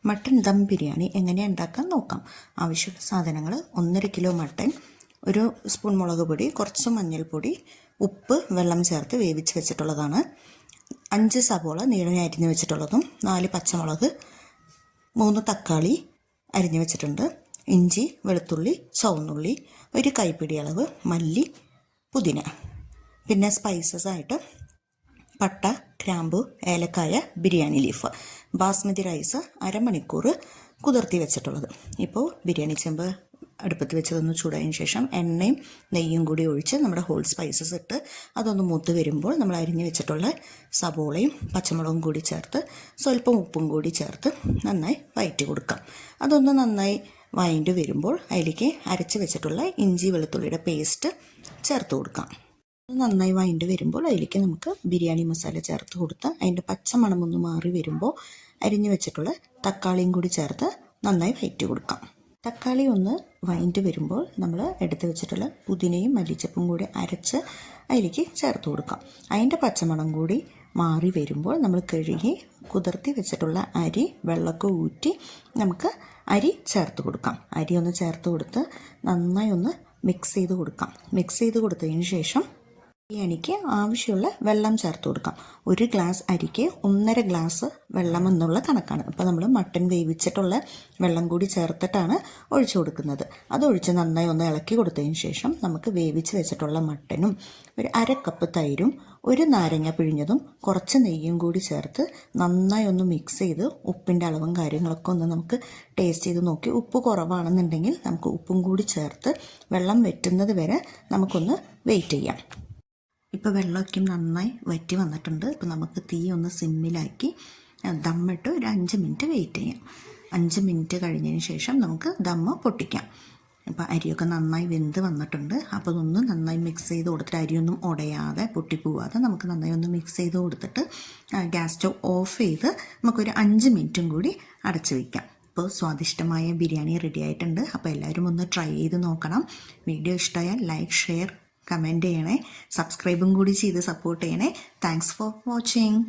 Mutton dum biryani എങ്ങനെയാണ് ഉണ്ടാക്കാൻ നോക്കാം. ആവശ്യമുള്ള സാധനങ്ങൾ: 1.5 കിലോ മട്ടൻ, 1 സ്പൂൺ മുളക് പൊടി, കുറച്ച് മഞ്ഞൾപ്പൊടി, ഉപ്പ്, വെള്ളം ചേർത്ത് വേവിച്ച് വെച്ചിട്ടുള്ളതാണ്. 5 സവോള നീളനെ അരിഞ്ഞ് വെച്ചിട്ടുള്ളതും, 4 പച്ചമുളക്, 3 തക്കാളി അരിഞ്ഞ് വെച്ചിട്ടുണ്ട്, ഇഞ്ചി, വെളുത്തുള്ളി, ചുവന്നുള്ളി, 1 കൈപ്പിടി അളവ് മല്ലി, പുതിന. പിന്നെ സ്പൈസസ് ആയിട്ട് പട്ട, ഗ്രാമ്പു, ഏലക്കായ, ബിരിയാണി ലീഫ്, ബാസ്മതി റൈസ് അരമണിക്കൂർ കുതിർത്തി വെച്ചിട്ടുള്ളത്. ഇപ്പോൾ ബിരിയാണി ചെമ്പ് അടുപ്പത്ത് വെച്ചതൊന്ന് ചൂടായതിനു ശേഷം എണ്ണയും നെയ്യും കൂടി ഒഴിച്ച് നമ്മുടെ ഹോൾ സ്പൈസസ് ഇട്ട് അതൊന്ന് മൂത്ത് വരുമ്പോൾ നമ്മൾ അരിഞ്ഞ് വെച്ചിട്ടുള്ള സവോളയും പച്ചമുളകും കൂടി ചേർത്ത് സ്വല്പം ഉപ്പും കൂടി ചേർത്ത് നന്നായി വഴറ്റി കൊടുക്കാം. അതൊന്ന് നന്നായി വഴണ്ടി വരുമ്പോൾ അതിലേക്ക് അരച്ച് വെച്ചിട്ടുള്ള ഇഞ്ചി വെളുത്തുള്ളിയുടെ പേസ്റ്റ് ചേർത്ത് കൊടുക്കാം. നന്നായി വഴണ്ടി വരുമ്പോൾ അതിലേക്ക് നമുക്ക് ബിരിയാണി മസാല ചേർത്ത് കൊടുത്ത് അതിൻ്റെ പച്ചമണമൊന്ന് മാറി വരുമ്പോൾ അരിഞ്ഞു വെച്ചിട്ടുള്ള തക്കാളിയും കൂടി ചേർത്ത് നന്നായി വഴറ്റി കൊടുക്കാം. തക്കാളി ഒന്ന് വഴണ്ടി വരുമ്പോൾ നമ്മൾ എടുത്ത് വെച്ചിട്ടുള്ള പുതിനയും മല്ലിച്ചപ്പും കൂടി അരച്ച് അതിലേക്ക് ചേർത്ത് കൊടുക്കാം. അതിൻ്റെ പച്ചമണം കൂടി മാറി വരുമ്പോൾ നമ്മൾ കഴുകി കുതിർത്തി വെച്ചിട്ടുള്ള അരി വെള്ളമൊക്കെ ഊറ്റി നമുക്ക് അരി ചേർത്ത് കൊടുക്കാം. അരി ഒന്ന് ചേർത്ത് കൊടുത്ത് നന്നായി ഒന്ന് മിക്സ് ചെയ്ത് കൊടുക്കാം. മിക്സ് ചെയ്ത് കൊടുത്തതിന് ശേഷം ബിരിയാണിക്ക് ആവശ്യമുള്ള വെള്ളം ചേർത്ത് കൊടുക്കാം. 1 ഗ്ലാസ് അരിക്ക് 1.5 ഗ്ലാസ് വെള്ളം എന്നുള്ള കണക്കാണ്. അപ്പോൾ നമ്മൾ മട്ടൻ വേവിച്ചിട്ടുള്ള വെള്ളം കൂടി ചേർത്തിട്ടാണ് ഒഴിച്ചു കൊടുക്കുന്നത്. അതൊഴിച്ച് നന്നായി ഒന്ന് ഇളക്കി കൊടുത്തതിന് ശേഷം നമുക്ക് വേവിച്ച് വെച്ചിട്ടുള്ള മട്ടനും 1/2 കപ്പ് തൈരും 1 നാരങ്ങ പിഴിഞ്ഞതും കുറച്ച് നെയ്യും കൂടി ചേർത്ത് നന്നായി ഒന്ന് മിക്സ് ചെയ്ത് ഉപ്പിൻ്റെ അളവും കാര്യങ്ങളൊക്കെ ഒന്ന് നമുക്ക് ടേസ്റ്റ് ചെയ്ത് നോക്കി ഉപ്പ് കുറവാണെന്നുണ്ടെങ്കിൽ നമുക്ക് ഉപ്പും കൂടി ചേർത്ത് വെള്ളം വറ്റുന്നത് വരെ നമുക്കൊന്ന് വെയിറ്റ് ചെയ്യാം. ഇപ്പോൾ വെള്ളമൊക്കെ നന്നായി വറ്റി വന്നിട്ടുണ്ട്. ഇപ്പോൾ നമുക്ക് തീ ഒന്ന് സിമ്മിലാക്കി ദമ്മിട്ട് ഒരു 5 മിനിറ്റ് വെയിറ്റ് ചെയ്യാം. 5 മിനിറ്റ് കഴിഞ്ഞതിന് ശേഷം നമുക്ക് ദമ്മ് പൊട്ടിക്കാം. ഇപ്പോൾ അരിയൊക്കെ നന്നായി വെന്ത് വന്നിട്ടുണ്ട്. അപ്പോൾ അതൊന്ന് നന്നായി മിക്സ് ചെയ്ത് കൊടുത്തിട്ട് അരിയൊന്നും ഉടയാതെ പൊട്ടിപ്പോവാതെ നമുക്ക് നന്നായി ഒന്ന് മിക്സ് ചെയ്ത് കൊടുത്തിട്ട് ഗ്യാസ് സ്റ്റവ് ഓഫ് ചെയ്ത് നമുക്കൊരു 5 മിനിറ്റും കൂടി അടച്ചു വയ്ക്കാം. ഇപ്പോൾ സ്വാദിഷ്ടമായ ബിരിയാണി റെഡി ആയിട്ടുണ്ട്. അപ്പോൾ എല്ലാവരും ഒന്ന് ട്രൈ ചെയ്ത് നോക്കണം. വീഡിയോ ഇഷ്ടമായാൽ ലൈക്ക്, ഷെയർ, കമൻറ്റ് ചെയ്യണേ. സബ്സ്ക്രൈബും കൂടി ചെയ്ത് സപ്പോർട്ട് ചെയ്യണേ. Thanks for watching.